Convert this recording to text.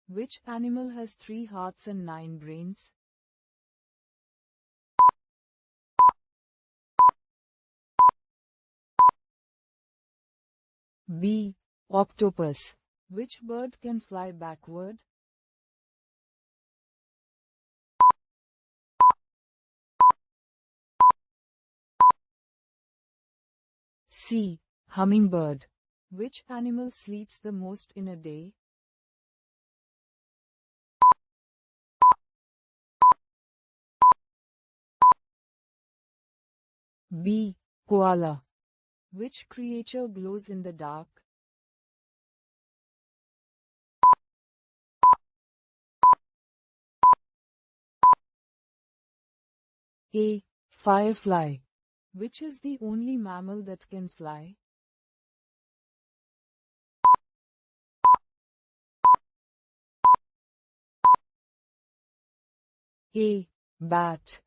Which animal has 3 hearts and 9 brains? B. Octopus. Which bird can fly backward? C. Hummingbird. Which animal sleeps the most in a day? B. Koala. Which creature glows in the dark? A. Firefly. Which is the only mammal that can fly? A. Bat.